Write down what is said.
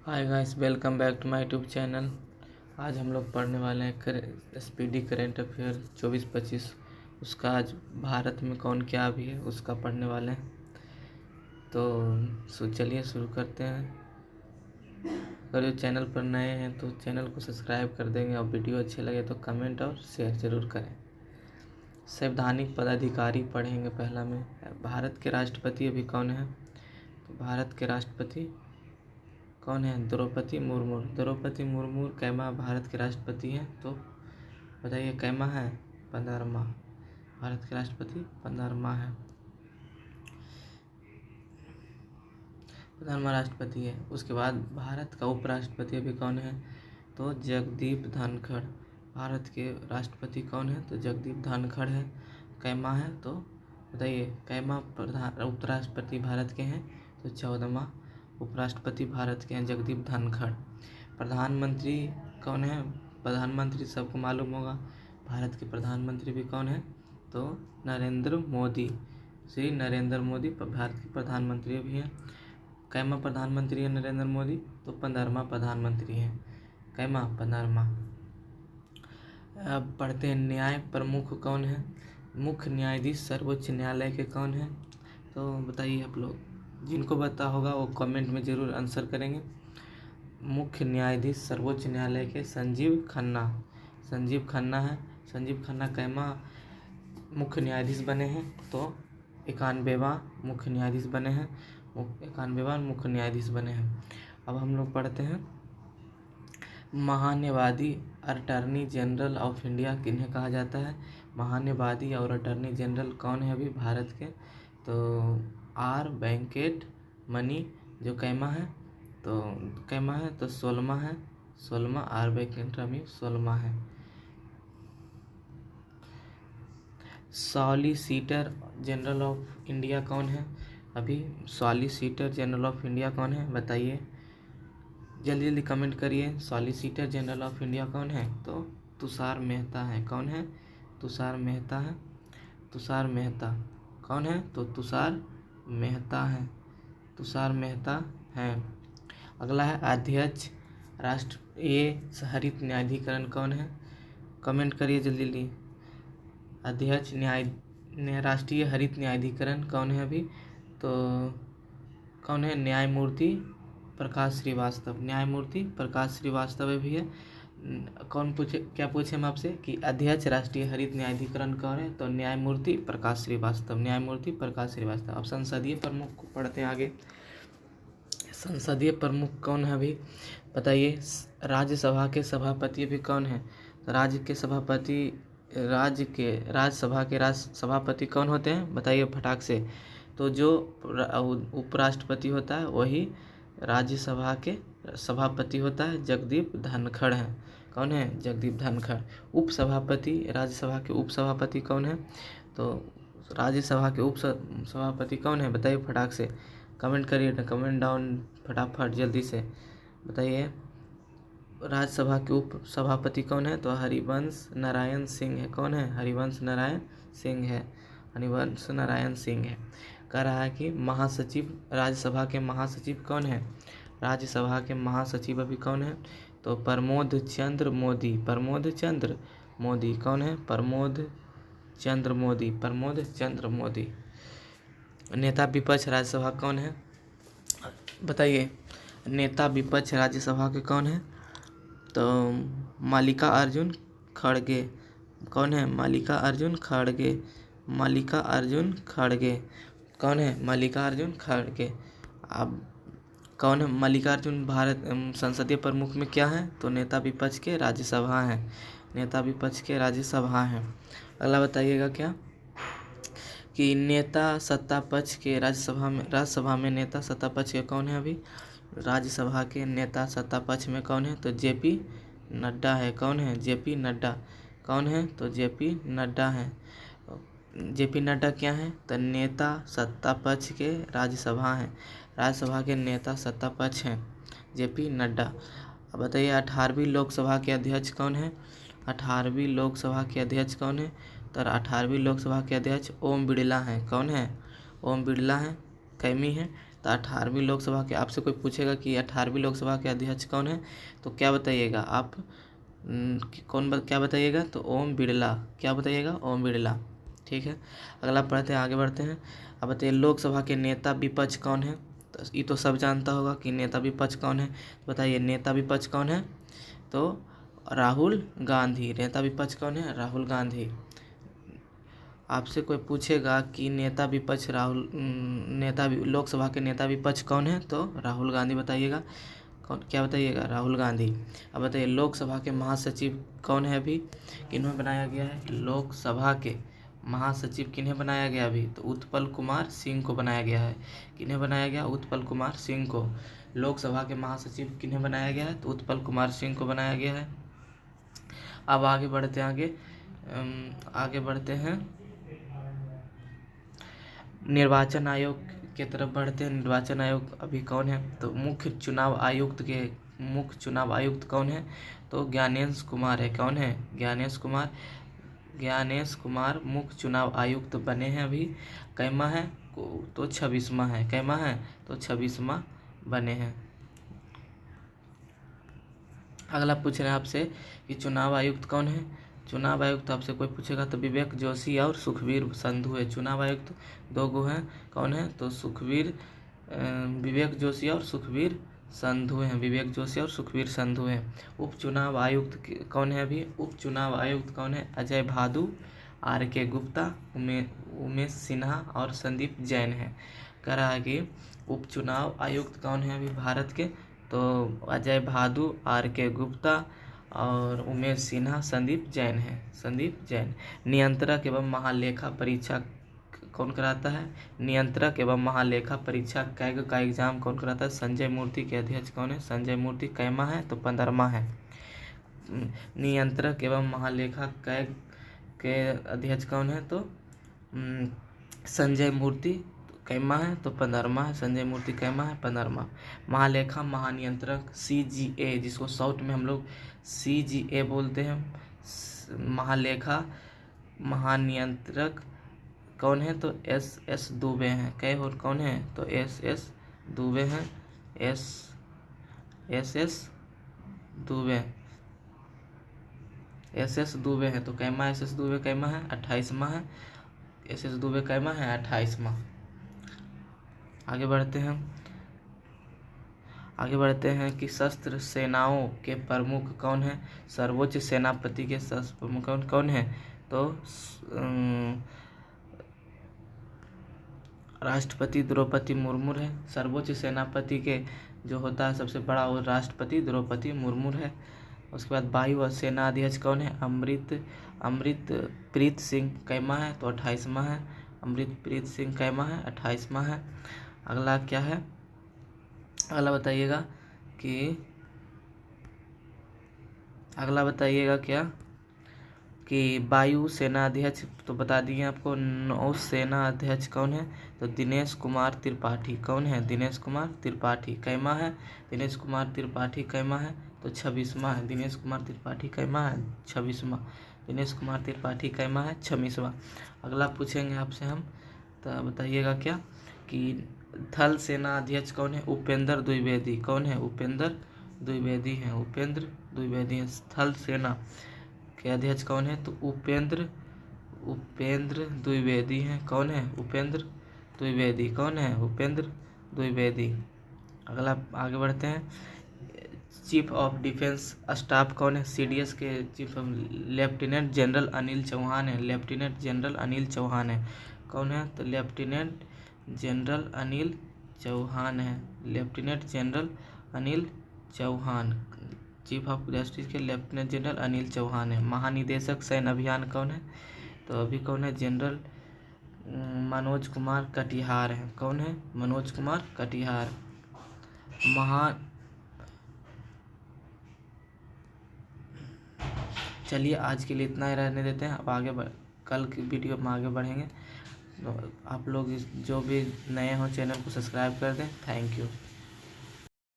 Hi guys, welcome back to my YouTube channel. आज हम लोग पढ़ने वाले हैं स्पीडी करेंट अफेयर 24-25। उसका आज भारत में कौन क्या अभी है उसका पढ़ने वाले हैं। तो चलिए शुरू करते हैं। अगर जो चैनल पर नए हैं तो चैनल को सब्सक्राइब कर देंगे और वीडियो अच्छे लगे तो कमेंट और शेयर ज़रूर करें। संवैधानिक पदाधिकारी पढ़ेंगे पहला में। भारत के राष्ट्रपति अभी कौन है? तो भारत के राष्ट्रपति कौन है? द्रौपदी मुर्मू। द्रौपदी मुर्मू कैमा भारत के राष्ट्रपति हैं? तो बताइए कैमा है? 15वां। भारत के राष्ट्रपति 15वां है, 15वां राष्ट्रपति है। उसके बाद भारत का उपराष्ट्रपति अभी कौन है? तो जगदीप धनखड़। भारत के राष्ट्रपति कौन है? तो जगदीप धनखड़ है। कैमा है? तो बताइए कैमा उपराष्ट्रपति भारत के हैं? तो 14वां उपराष्ट्रपति भारत के हैं जगदीप धनखड़। प्रधानमंत्री कौन है? प्रधानमंत्री सबको मालूम होगा। भारत के प्रधानमंत्री भी कौन है? तो नरेंद्र मोदी। श्री नरेंद्र मोदी भारत के प्रधानमंत्री भी हैं। कैमा प्रधानमंत्री है नरेंद्र मोदी? तो 15वां प्रधानमंत्री हैं। कैमा 15वां। अब पढ़ते हैं न्याय प्रमुख कौन है? मुख्य न्यायाधीश सर्वोच्च न्यायालय के कौन है? तो बताइए आप लोग, जिनको पता होगा वो कमेंट में ज़रूर आंसर करेंगे। मुख्य न्यायाधीश सर्वोच्च न्यायालय के संजीव खन्ना। संजीव खन्ना है। संजीव खन्ना कैमा मुख्य न्यायाधीश बने हैं? तो 91वां मुख्य न्यायाधीश बने हैं। 91वां मुख्य न्यायाधीश बने हैं। अब हम लोग पढ़ते हैं महान्यायवादी अटॉर्नी जनरल ऑफ इंडिया किन्हें कहा जाता है? महान्यायवादी और अटॉर्नी जनरल कौन है अभी भारत के? तो आर वेंकट मनी जो कैमा है। तो कैमा है तो 16वां है। 16वां आर वेंकट रमी 16वां है। सॉलिसिटर जनरल ऑफ इंडिया कौन है अभी? सॉलिसिटर जनरल ऑफ इंडिया कौन है बताइए, जल्दी जल्दी कमेंट करिए। सॉलिसिटर जनरल ऑफ इंडिया कौन है? तो तुषार मेहता है। कौन है? तुषार मेहता है। तुषार मेहता कौन है? तो तुषार मेहता है। तुषार मेहता है। अगला है अध्यक्ष राष्ट्रीय हरित न्यायाधिकरण कौन है? कमेंट करिए जल्दी जल्दी। अध्यक्ष राष्ट्रीय हरित न्यायाधिकरण कौन है अभी? तो कौन है? न्यायमूर्ति प्रकाश श्रीवास्तव। न्यायमूर्ति प्रकाश श्रीवास्तव भी है। कौन पूछे, क्या पूछे हम आपसे कि अध्यक्ष राष्ट्रीय हरित न्यायाधिकरण कौन है? तो न्यायमूर्ति प्रकाश श्रीवास्तव। न्यायमूर्ति प्रकाश श्रीवास्तव। अब संसदीय प्रमुख को पढ़ते हैं आगे। संसदीय प्रमुख कौन है अभी बताइए। राज्यसभा के सभापति अभी कौन है? राज्यसभा के सभापति कौन होते हैं बताइए फटाक से। तो जो उपराष्ट्रपति होता है वही राज्यसभा के सभापति होता है, जगदीप धनखड़ है। कौन है? जगदीप धनखड़। उपसभापति राज्यसभा के उपसभापति कौन है? तो राज्यसभा के उपसभापति कौन है बताइए फटाक से। कमेंट करिए, कमेंट डाउन फटाफट जल्दी से बताइए। राज्यसभा के उप सभापति कौन है? तो हरिवंश नारायण सिंह है। कौन है? हरिवंश नारायण सिंह है। हरिवंश नारायण सिंह है। कह रहा है कि महासचिव राज्यसभा के महासचिव कौन है? राज्यसभा के महासचिव अभी कौन है? तो प्रमोद चंद्र मोदी। प्रमोद चंद्र मोदी कौन है? प्रमोद चंद्र मोदी। प्रमोद चंद्र मोदी। नेता विपक्ष राज्यसभा कौन है बताइए। नेता विपक्ष राज्यसभा के कौन है? तो मल्लिकार्जुन खड़गे। कौन है? मल्लिकार्जुन खड़गे। मल्लिकार्जुन खड़गे कौन है? मल्लिकार्जुन खड़गे। अब कौन है मल्लिकार्जुन? भारत संसदीय प्रमुख में क्या है? तो नेता विपक्ष के राज्यसभा है। नेता विपक्ष के राज्यसभा है। अगला बताइएगा क्या कि नेता सत्ता पक्ष के राज्यसभा में नेता सत्ता पक्ष के कौन है अभी? राज्यसभा के नेता सत्ता पक्ष में कौन है? तो जेपी नड्डा है। कौन है? जेपी नड्डा। कौन है? तो जेपी नड्डा है। जेपी नड्डा क्या है? तो नेता सत्ता पक्ष के राज्यसभा हैं। राज्यसभा के नेता सत्ता पक्ष हैं जेपी नड्डा। अब बताइए 18वीं लोकसभा के अध्यक्ष कौन है? 18वीं लोकसभा के अध्यक्ष कौन है? तो 18वीं लोकसभा के अध्यक्ष ओम बिड़ला हैं। कौन है? ओम बिड़ला है। कैमी है। तो 18वीं लोकसभा के, आपसे कोई पूछेगा कि 18वीं लोकसभा के अध्यक्ष कौन है, तो क्या बताइएगा आप? क्या बताइएगा? तो ओम बिरला। क्या बताइएगा? ओम बिरला। ठीक है, अगला पढ़ते हैं, आगे बढ़ते हैं। अब बताइए लोकसभा के नेता विपक्ष कौन है? तो ये तो सब जानता होगा कि नेता विपक्ष कौन है। तो बताइए नेता विपक्ष कौन है? तो राहुल गांधी। नेता विपक्ष कौन है? राहुल गांधी। आपसे कोई पूछेगा कि नेता विपक्ष लोकसभा के नेता विपक्ष कौन है, तो राहुल गांधी बताइएगा। क्या बताइएगा? राहुल गांधी। अब बताइए लोकसभा के महासचिव कौन है अभी, किन्हें बनाया गया है? लोकसभा के महासचिव किन्हें बनाया गया अभी? तो उत्पल कुमार सिंह को बनाया गया है। किन्हें बनाया गया? उत्पल कुमार सिंह को। लोकसभा के महासचिव किन्हें बनाया गया है? तो उत्पल कुमार सिंह को बनाया गया है। अब आगे बढ़ते हैं, आगे बढ़ते हैं, निर्वाचन आयोग के तरफ बढ़ते हैं। निर्वाचन आयोग अभी कौन है? तो मुख्य चुनाव आयुक्त कौन है? तो ज्ञानेश कुमार है। कौन है? ज्ञानेश कुमार मुख्य चुनाव आयुक्त बने हैं अभी। कैमा है? तो 26वां है। कैमा है? तो 26वां बने हैं। अगला पूछ रहे हैं आपसे कि चुनाव आयुक्त कौन है। चुनाव आयुक्त आपसे कोई पूछेगा तो विवेक जोशी और सुखबीर संधू है। चुनाव आयुक्त 2 गो हैं। कौन है? तो विवेक जोशी और सुखबीर संधू हैं। विवेक जोशी और सुखबीर संधू हैं। उप चुनाव आयुक्त कौन है अभी? उप चुनाव आयुक्त कौन है? अजय भादु, RK गुप्ता, उमेश सिन्हा और संदीप जैन है। कह रहा है कि उप चुनाव आयुक्त कौन है अभी भारत के? तो अजय भादु, RK गुप्ता और उमेश सिन्हा, संदीप जैन है। संदीप जैन। नियंत्रक एवं महालेखा परीक्षा कौन कराता है? नियंत्रक एवं महालेखा परीक्षा कैग का एग्जाम कौन कराता है? संजय मूर्ति के अध्यक्ष कौन है? संजय मूर्ति। कैमा है? तो 15वां है। नियंत्रक एवं महालेखा कैग के अध्यक्ष कौन है? तो संजय मूर्ति। कैमा है? तो 15वां है। संजय मूर्ति कैमा है? 15वां। महालेखा महानियंत्रक CGA, जिसको शॉर्ट में हम लोग CGA बोलते हैं, महालेखा महानियंत्रक कौन है? तो SS दुबे हैं। कै और कौन है? तो SS दुबे हैं। SS दुबे हैं। तो कैमा SS दुबे कैमा है? 28वां है। SS दुबे कैमा है? 28वां। आगे बढ़ते हैं कि सशस्त्र सेनाओं के प्रमुख कौन है? सर्वोच्च सेनापति के प्रमुख कौन है? तो राष्ट्रपति द्रौपदी मुर्मू है। सर्वोच्च सेनापति के जो होता है सबसे बड़ा, वो राष्ट्रपति द्रौपदी मुर्मू है। उसके बाद वायु सेना अध्यक्ष कौन है? अमृतप्रीत सिंह। कैमा है? तो 28वां है। अमृतप्रीत सिंह कैमा है? 28वां है। अगला क्या है? अगला बताइएगा क्या कि वायु सेना अध्यक्ष तो बता दिए आपको। नौ सेना अध्यक्ष कौन है? तो दिनेश कुमार त्रिपाठी। कौन है? दिनेश कुमार त्रिपाठी। कैमा है? दिनेश कुमार त्रिपाठी कैमा है? तो 26वां है। दिनेश कुमार त्रिपाठी कैमा है? 26वां। दिनेश कुमार त्रिपाठी कैमा है? 26वां। अगला पूछेंगे आपसे हम, तो बताइएगा क्या कि थल सेना अध्यक्ष कौन है? उपेंद्र द्विवेदी। कौन है? उपेंद्र द्विवेदी हैं। उपेंद्र द्विवेदी हैं। थल सेना के अध्यक्ष कौन है? तो उपेंद्र द्विवेदी हैं। कौन है? उपेंद्र द्विवेदी। कौन है? उपेंद्र द्विवेदी। अगला आगे बढ़ते हैं। चीफ ऑफ डिफेंस स्टाफ कौन है? CDS के chief lieutenant general Anil Chauhan है। लेफ्टिनेंट जनरल अनिल चौहान है। कौन है? तो लेफ्टिनेंट जनरल अनिल चौहान है। Lieutenant general Anil Chauhan. Chief of justice के लेफ्टिनेंट जनरल अनिल चौहान है। महानिदेशक सैन्य अभियान कौन है? तो अभी कौन है? जनरल मनोज कुमार कटिहार है। कौन है? मनोज कुमार कटिहार। चलिए आज के लिए इतना ही रहने देते हैं। अब कल की वीडियो में आगे बढ़ेंगे। तो आप लोग जो भी नए हो चैनल को सब्सक्राइब कर दें। Thank you.